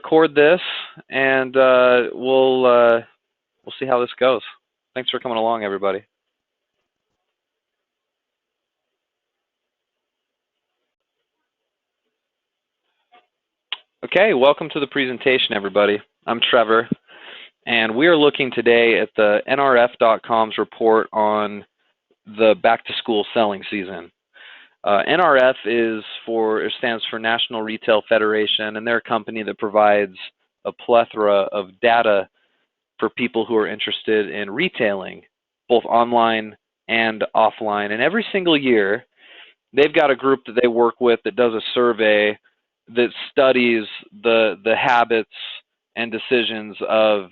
record this, and we'll see how this goes. Thanks for coming along, everybody. Okay, welcome to the presentation, everybody. I'm Trevor, and we are looking today at the NRF.com's report on the back-to-school selling season. NRF stands for National Retail Federation, and they're a company that provides a plethora of data for people who are interested in retailing, both online and offline. And every single year, they've got a group that they work with that does a survey that studies the habits and decisions of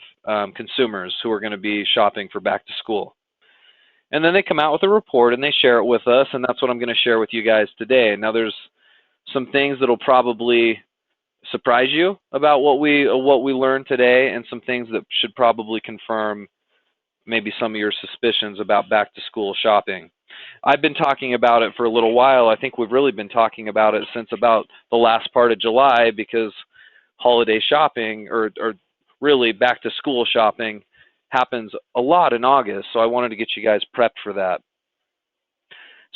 consumers who are going to be shopping for back to school. And then they come out with a report and they share it with us, and that's what I'm going to share with you guys today. Now, there's some things that'll probably surprise you about what we learned today, and some things that should probably confirm maybe some of your suspicions about back to school shopping. I've been talking about it for a little while. I think we've really been talking about it since about the last part of July, because holiday shopping, or really back to school shopping, happens a lot in August. So I wanted to get you guys prepped for that.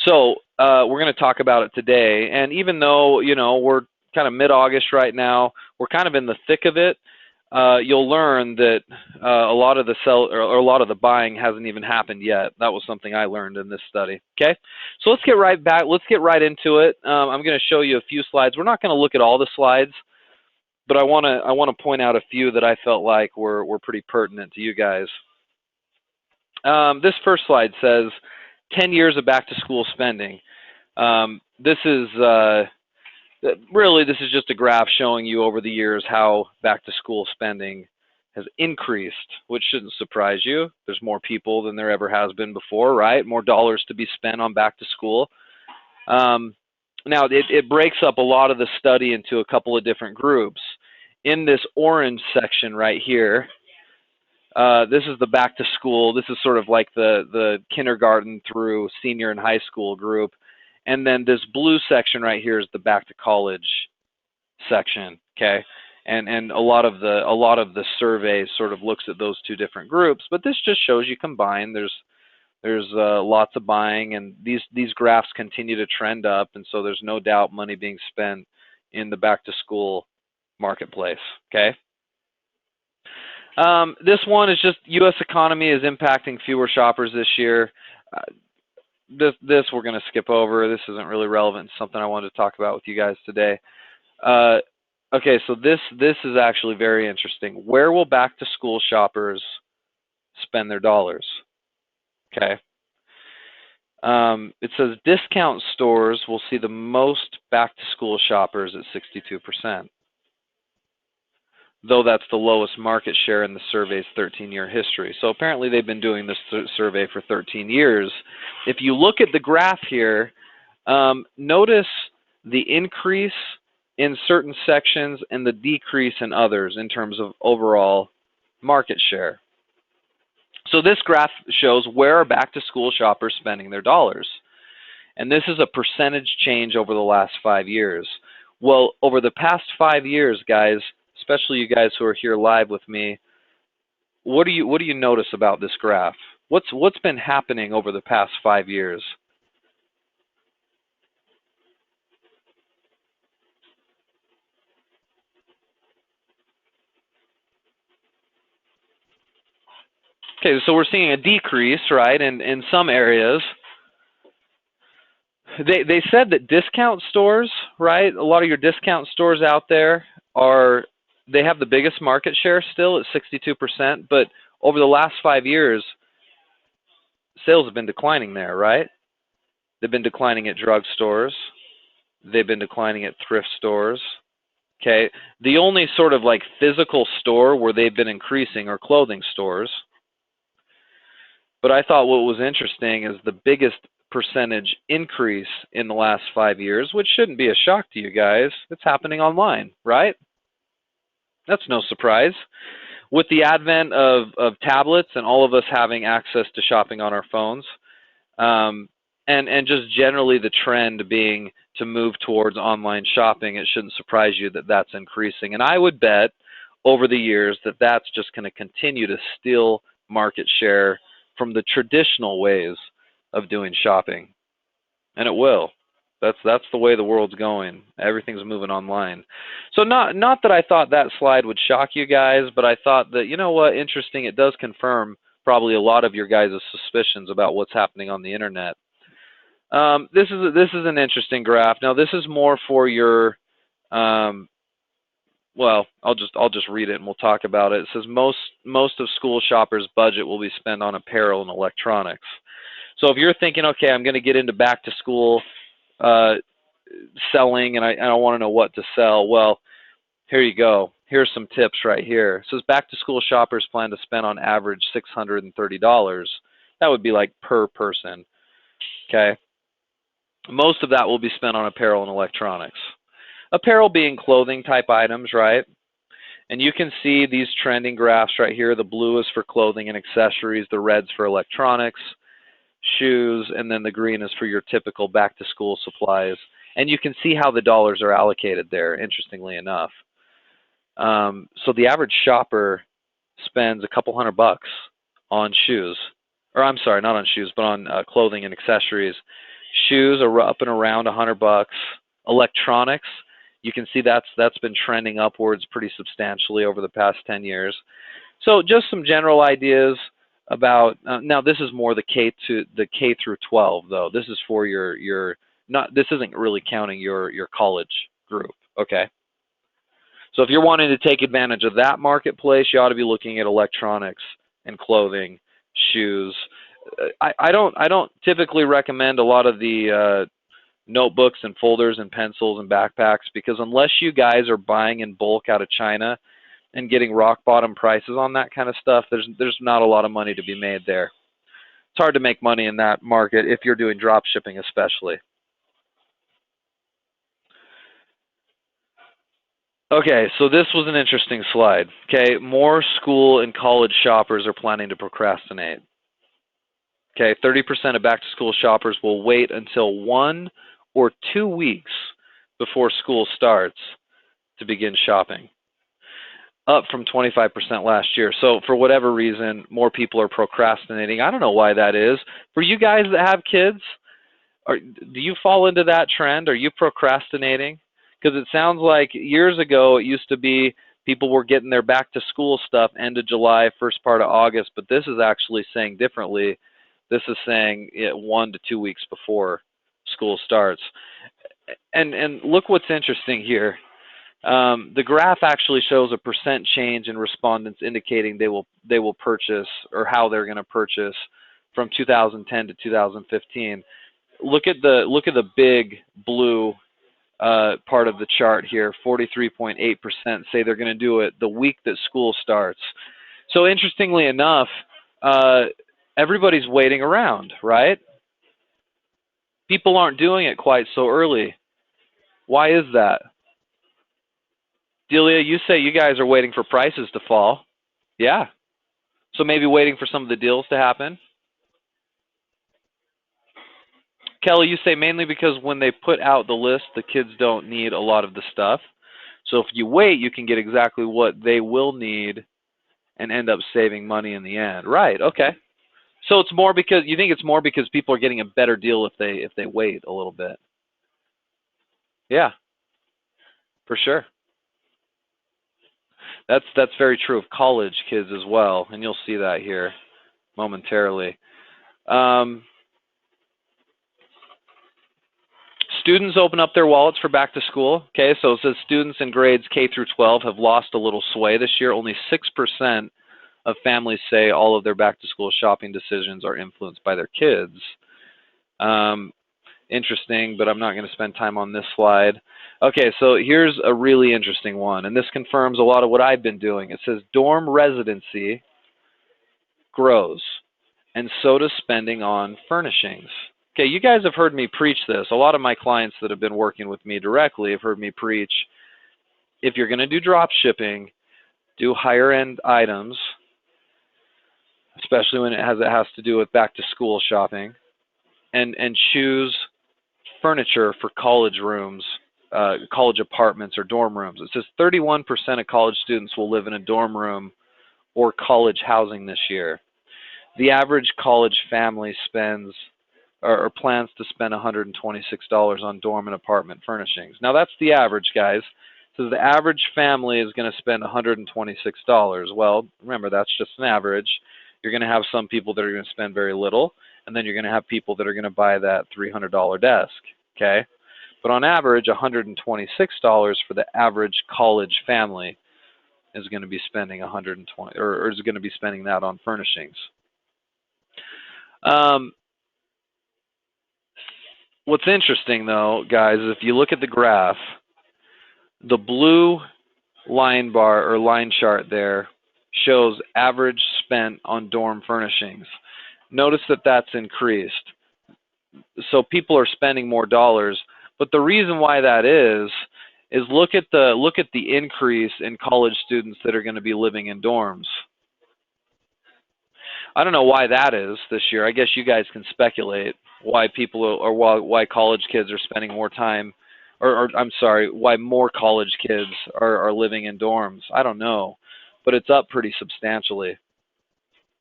So we're going to talk about it today. And even though, you know, we're kind of mid-August right now, we're kind of in the thick of it. You'll learn that a lot of the buying hasn't even happened yet. That was something I learned in this study. Okay, so let's get right back. Let's get right into it. I'm going to show you a few slides. We're not going to look at all the slides, but I want to point out a few that I felt like were pretty pertinent to you guys. This first slide says 10 years of back-to-school spending. This is just a graph showing you over the years how back-to-school spending has increased, which shouldn't surprise you. There's more people than there ever has been before, right? More dollars to be spent on back-to-school. Now, it breaks up a lot of the study into a couple of different groups. In this orange section right here, this is the back-to-school. This is sort of like the kindergarten through senior and high school group. And then this blue section right here is the back-to-college section, okay? And a lot of the survey sort of looks at those two different groups, but this just shows you combined. There's lots of buying, and these graphs continue to trend up, and so there's no doubt money being spent in the back-to-school marketplace, okay? This one is just U.S. economy is impacting fewer shoppers this year. This we're going to skip over. This isn't really relevant. It's something I wanted to talk about with you guys today. Okay, so this is actually very interesting. Where will back-to-school shoppers spend their dollars? Okay. It says discount stores will see the most back-to-school shoppers at 62%, though that's the lowest market share in the survey's 13-year history. So apparently they've been doing this survey for 13 years. If you look at the graph here, notice the increase in certain sections and the decrease in others in terms of overall market share. So this graph shows where are back-to-school shoppers spending their dollars. And this is a percentage change over the last 5 years. Well, over the past 5 years, guys, especially you guys who are here live with me, what do you notice about this graph? What's been happening over the past 5 years? Okay, so we're seeing a decrease, right, in some areas. They said that discount stores, right, a lot of your discount stores out there they have the biggest market share still at 62%, but over the last 5 years, sales have been declining there, right? They've been declining at drugstores. They've been declining at thrift stores. Okay, the only sort of like physical store where they've been increasing are clothing stores. But I thought what was interesting is the biggest percentage increase in the last 5 years, which shouldn't be a shock to you guys. It's happening online, right? That's no surprise. With the advent of tablets and all of us having access to shopping on our phones, and just generally the trend being to move towards online shopping, it shouldn't surprise you that that's increasing. And I would bet over the years that that's just going to continue to steal market share from the traditional ways of doing shopping. And it will. That's the way the world's going. Everything's moving online. So not that I thought that slide would shock you guys, but I thought that, you know what, interesting, it does confirm probably a lot of your guys' suspicions about what's happening on the internet. This is an interesting graph. Now this is more for your well, I'll just read it and we'll talk about it. It says most of school shoppers' budget will be spent on apparel and electronics. So if you're thinking, okay, I'm going to get into back to school selling and I want to know what to sell, well, here you go. Here's some tips right here. It says back to school shoppers plan to spend on average $630. That would be like per person. Okay. Most of that will be spent on apparel and electronics. Apparel being clothing type items, right? And you can see these trending graphs right here. The blue is for clothing and accessories, the red's for electronics, shoes, and then the green is for your typical back to school supplies. And you can see how the dollars are allocated there, interestingly enough. So the average shopper spends a couple $100 on shoes, or I'm sorry, not on shoes, but on clothing and accessories. Shoes are up and around $100. Electronics, you can see that's been trending upwards pretty substantially over the past 10 years. So just some general ideas about now this is more the K through 12 though. This is for your not, this isn't really counting your college group, okay? So if you're wanting to take advantage of that marketplace, you ought to be looking at electronics and clothing, shoes. I don't typically recommend a lot of the notebooks and folders and pencils and backpacks, because unless you guys are buying in bulk out of China and getting rock bottom prices on that kind of stuff, there's not a lot of money to be made there. It's hard to make money in that market if you're doing drop shipping especially. Okay, so this was an interesting slide. Okay, more school and college shoppers are planning to procrastinate. Okay, 30% of back-to-school shoppers will wait until 1 or 2 weeks before school starts to begin shopping, up from 25% last year. So for whatever reason, more people are procrastinating. I don't know why that is. For you guys that have kids, do you fall into that trend? Are you procrastinating? Because it sounds like years ago it used to be people were getting their back-to-school stuff end of July, first part of August, but this is actually saying differently. This is saying 1 to 2 weeks before school starts. And look what's interesting here. The graph actually shows a percent change in respondents indicating they will purchase, or how they're going to purchase, from 2010 to 2015. Look at the big blue part of the chart here. 43.8% say they're going to do it the week that school starts. So interestingly enough, everybody's waiting around, right? People aren't doing it quite so early. Why is that? Delia, you say you guys are waiting for prices to fall. Yeah. So maybe waiting for some of the deals to happen. Kelly, you say mainly because when they put out the list, the kids don't need a lot of the stuff. So if you wait, you can get exactly what they will need and end up saving money in the end. Right, okay. So it's more because, you think it's more because people are getting a better deal if they wait a little bit. Yeah, for sure. That's very true of college kids as well, and you'll see that here momentarily. Students open up their wallets for back to school. Okay, so it says students in grades K through 12 have lost a little sway this year. Only 6% of families say all of their back to school shopping decisions are influenced by their kids. Interesting, but I'm not going to spend time on this slide. Okay, so here's a really interesting one, and this confirms a lot of what I've been doing. It says dorm residency grows, and so does spending on furnishings. Okay, you guys have heard me preach this. A lot of my clients that have been working with me directly have heard me preach, if you're going to do drop shipping, do higher end items, especially when it has to do with back to school shopping, and choose furniture for college rooms college apartments or dorm rooms. It says 31% of college students will live in a dorm room or college housing this year. The average college family spends or plans to spend $126 on dorm and apartment furnishings. Now that's the average, guys. So the average family is going to spend $126. Well, remember, that's just an average. You're going to have some people that are going to spend very little, and then you're going to have people that are going to buy that $300 desk, okay? But on average, $126 for the average college family is going to be spending or is going to be spending that on furnishings. What's interesting, though, guys, is if you look at the graph, the blue line bar or line chart there shows average spent on dorm furnishings. Notice that that's increased. So people are spending more dollars, but the reason why that is look at the increase in college students that are going to be living in dorms. I don't know why that is this year. I guess you guys can speculate why people or why college kids are spending more time, or I'm sorry, why more college kids are living in dorms. I don't know, but it's up pretty substantially.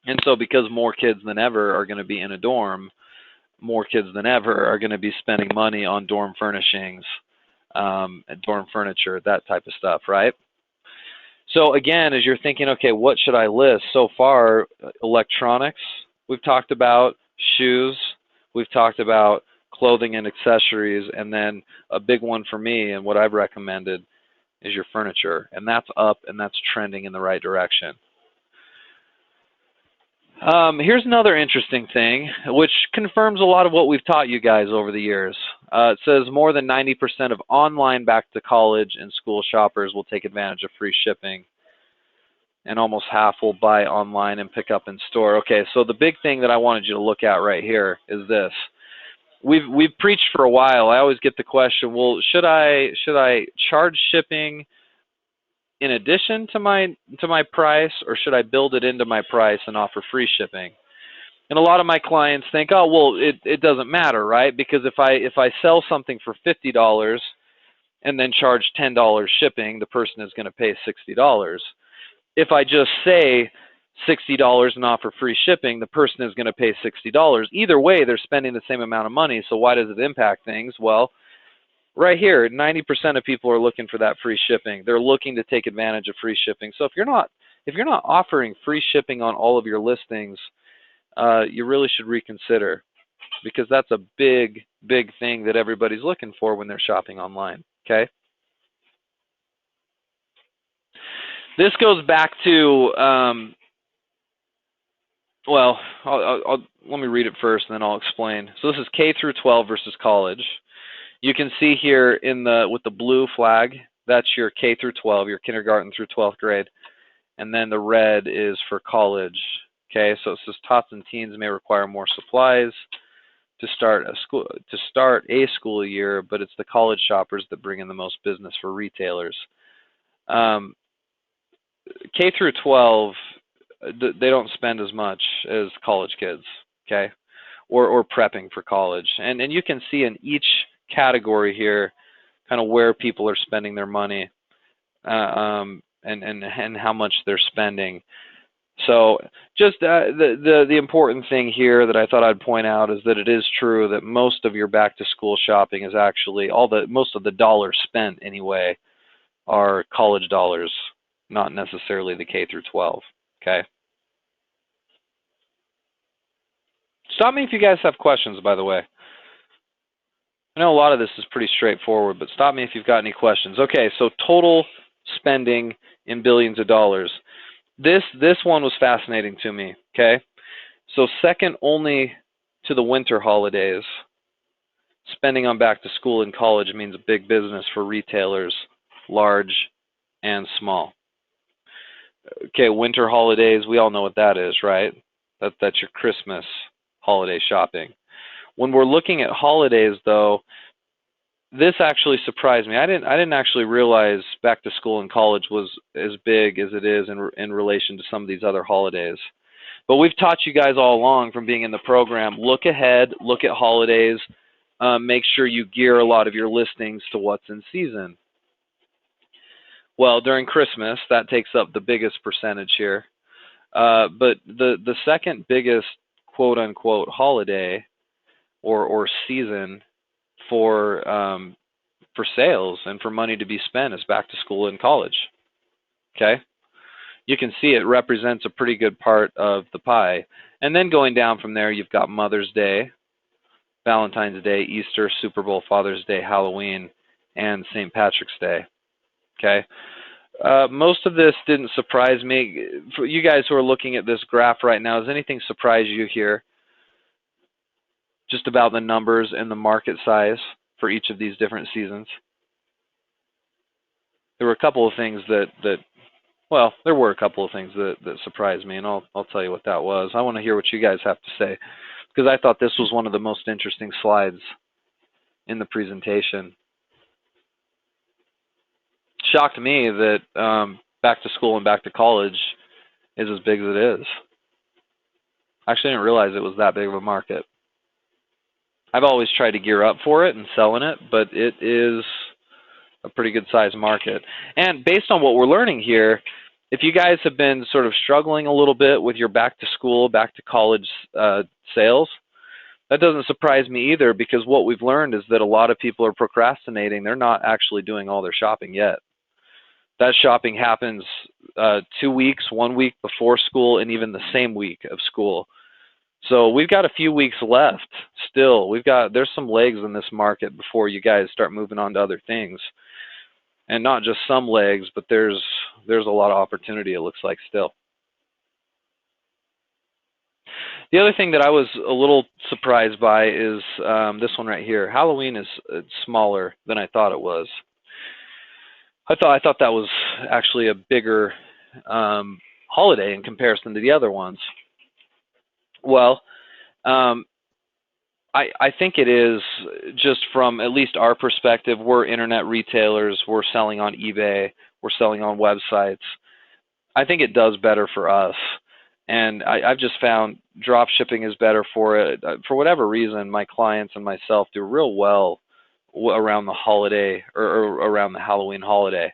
And so because more kids than ever are going to be in a dorm, more kids than ever are going to be spending money on dorm furnishings, dorm furniture, that type of stuff, right? So again, as you're thinking, okay, what should I list? So far, electronics, we've talked about, shoes, we've talked about clothing and accessories, and then a big one for me and what I've recommended is your furniture. And that's up and that's trending in the right direction. Here's another interesting thing, which confirms a lot of what we've taught you guys over the years. It says more than 90% of online back-to-college and school shoppers will take advantage of free shipping, and almost half will buy online and pick up in store. Okay, so the big thing that I wanted you to look at right here is this. We've preached for a while. I always get the question, well, should I charge shipping in addition to my price, or should I build it into my price and offer free shipping? And a lot of my clients think, oh, well, it doesn't matter, right? Because if I sell something for $50 and then charge $10 shipping, the person is going to pay $60. If I just say $60 and offer free shipping, the person is going to pay $60. Either way, they're spending the same amount of money, so why does it impact things? Well, right here, 90% of people are looking for that free shipping. They're looking to take advantage of free shipping. So if you're not offering free shipping on all of your listings, you really should reconsider, because that's a big thing that everybody's looking for when they're shopping online. Okay. This goes back to well, let me read it first, and then I'll explain. So this is K through 12 versus college. You can see here with the blue flag, that's your K through 12, your kindergarten through 12th grade, and then the red is for college. Okay, so it says tots and teens may require more supplies to start a school year, but it's the college shoppers that bring in the most business for retailers. K through 12, they don't spend as much as college kids, okay, or prepping for college, and you can see in each category here kind of where people are spending their money and how much they're spending. So just the important thing here that I thought I'd point out is that it is true that most of your back to school shopping is actually most of the dollars spent anyway are college dollars, not necessarily the K through 12. Okay. Stop me if you guys have questions, by the way. I know a lot of this is pretty straightforward, but stop me if you've got any questions. Okay, so total spending in billions of dollars. This one was fascinating to me, okay? So second only to the winter holidays, spending on back to school and college means a big business for retailers, large and small. Okay, winter holidays, we all know what that is, right? That's your Christmas holiday shopping. When we're looking at holidays, though, this actually surprised me. I didn't actually realize back to school and college was as big as it is in relation to some of these other holidays. But we've taught you guys all along from being in the program, look ahead, look at holidays, make sure you gear a lot of your listings to what's in season. Well, during Christmas, that takes up the biggest percentage here. But the second biggest quote-unquote holiday or season for sales and for money to be spent is back to school and college. Okay? You can see it represents a pretty good part of the pie. And then going down from there, you've got Mother's Day, Valentine's Day, Easter, Super Bowl, Father's Day, Halloween, and St. Patrick's Day. Okay? Most of this didn't surprise me. For you guys who are looking at this graph right now, does anything surprise you here? Just about the numbers and the market size for each of these different seasons? There were a couple of things that surprised me, and I'll tell you what that was. I want to hear what you guys have to say, because I thought this was one of the most interesting slides in the presentation. Shocked me that back to school and back to college is as big as it is. I actually didn't realize it was that big of a market. I've always tried to gear up for it and sell in it, but it is a pretty good sized market. And based on what we're learning here, if you guys have been sort of struggling a little bit with your back to school, back to college sales, that doesn't surprise me either, because what we've learned is that a lot of people are procrastinating. They're not actually doing all their shopping yet. That shopping happens 2 weeks, 1 week before school, and even the same week of school. So we've got a few weeks left still. There's some legs in this market before you guys start moving on to other things. And not just some legs, but there's a lot of opportunity, it looks like, still. The other thing that I was a little surprised by is this one right here. Halloween is smaller than I thought it was. I thought that was actually a bigger holiday in comparison to the other ones. Well, I think it is, just from at least our perspective. We're internet retailers. We're selling on eBay. We're selling on websites. I think it does better for us. And I've just found drop shipping is better for it. For whatever reason, my clients and myself do real well around the holiday, or around the Halloween holiday.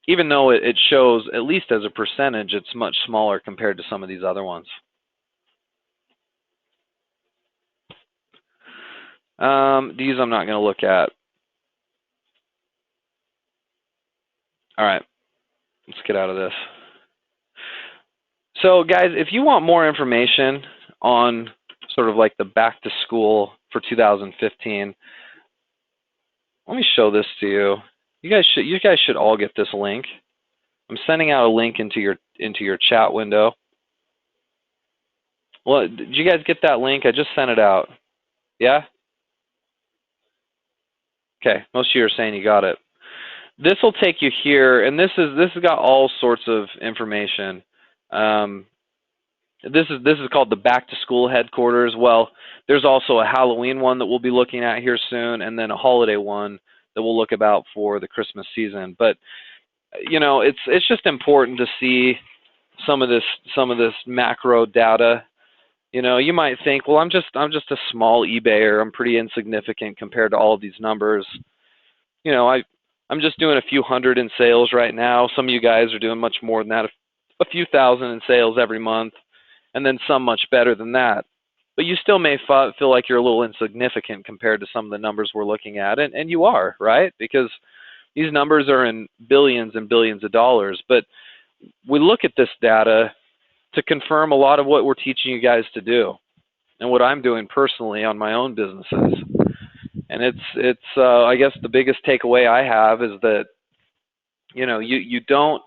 Even though it shows, at least as a percentage, it's much smaller compared to some of these other ones. These I'm not going to look at. All right, let's get out of this. So guys, if you want more information on sort of like the back to school for 2015, let me show this to you. You guys should all get this link. I'm sending out a link into your chat window. Well, did you guys get that link? I just sent it out. Yeah? Okay, most of you are saying you got it. This will take you here, and this has got all sorts of information. This is called the Back to School headquarters. Well, there's also a Halloween one that we'll be looking at here soon, and then a holiday one that we'll look about for the Christmas season. But you know, it's just important to see some of this macro data. You know, you might think, well, I'm just a small eBayer. I'm pretty insignificant compared to all of these numbers. You know, I'm just doing a few hundred in sales right now. Some of you guys are doing much more than that, a few thousand in sales every month, and then some much better than that. But you still may feel like you're a little insignificant compared to some of the numbers we're looking at, and you are, right? Because these numbers are in billions and billions of dollars. But we look at this data to confirm a lot of what we're teaching you guys to do, and what I'm doing personally on my own businesses. And it's I guess the biggest takeaway I have is that, you know, you don't,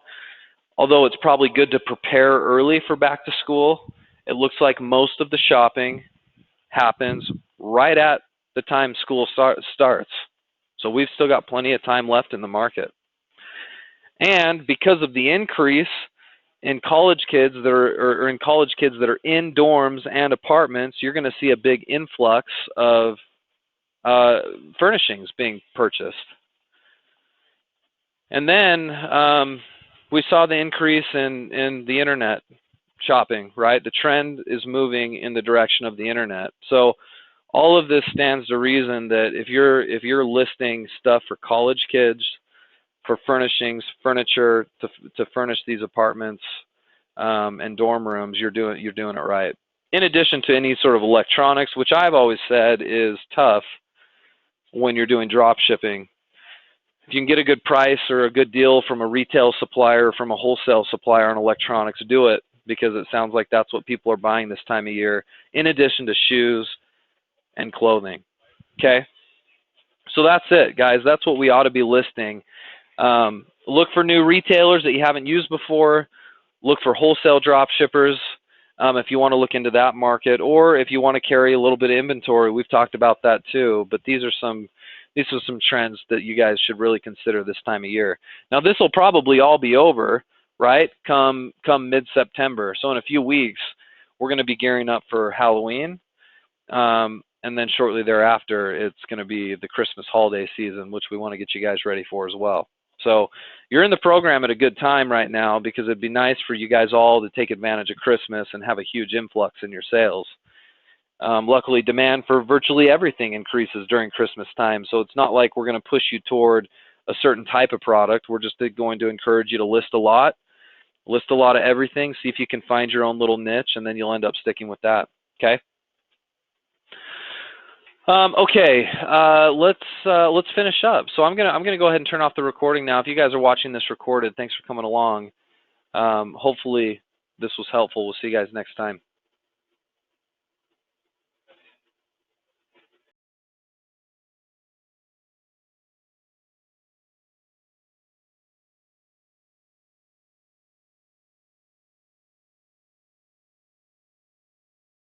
although it's probably good to prepare early for back to school, it looks like most of the shopping happens right at the time school starts. So we've still got plenty of time left in the market. And because of the increase in college kids that are in dorms and apartments, you're going to see a big influx of furnishings being purchased. And then we saw the increase in the internet shopping, right? The trend is moving in the direction of the internet. So all of this stands to reason that if you're listing stuff for college kids, for furnishings, furniture to furnish these apartments and dorm rooms, you're doing it right. In addition to any sort of electronics, which I've always said is tough when you're doing drop shipping. If you can get a good price or a good deal from a retail supplier or from a wholesale supplier on electronics, do it, because it sounds like that's what people are buying this time of year, in addition to shoes and clothing. Okay? So that's it, guys. That's what we ought to be listing. Look for new retailers that you haven't used before. Look for wholesale drop shippers if you want to look into that market, or if you want to carry a little bit of inventory. We've talked about that too, but these are some trends that you guys should really consider this time of year. Now, this will probably all be over, right, come mid-September. So in a few weeks, we're going to be gearing up for Halloween, and then shortly thereafter, it's going to be the Christmas holiday season, which we want to get you guys ready for as well. So you're in the program at a good time right now, because it'd be nice for you guys all to take advantage of Christmas and have a huge influx in your sales. Luckily, demand for virtually everything increases during Christmas time, so it's not like we're going to push you toward a certain type of product. We're just going to encourage you to list a lot of everything, see if you can find your own little niche, and then you'll end up sticking with that. Okay? Okay, let's finish up. So I'm gonna go ahead and turn off the recording now. If you guys are watching this recorded, thanks for coming along. Hopefully this was helpful. We'll see you guys next time.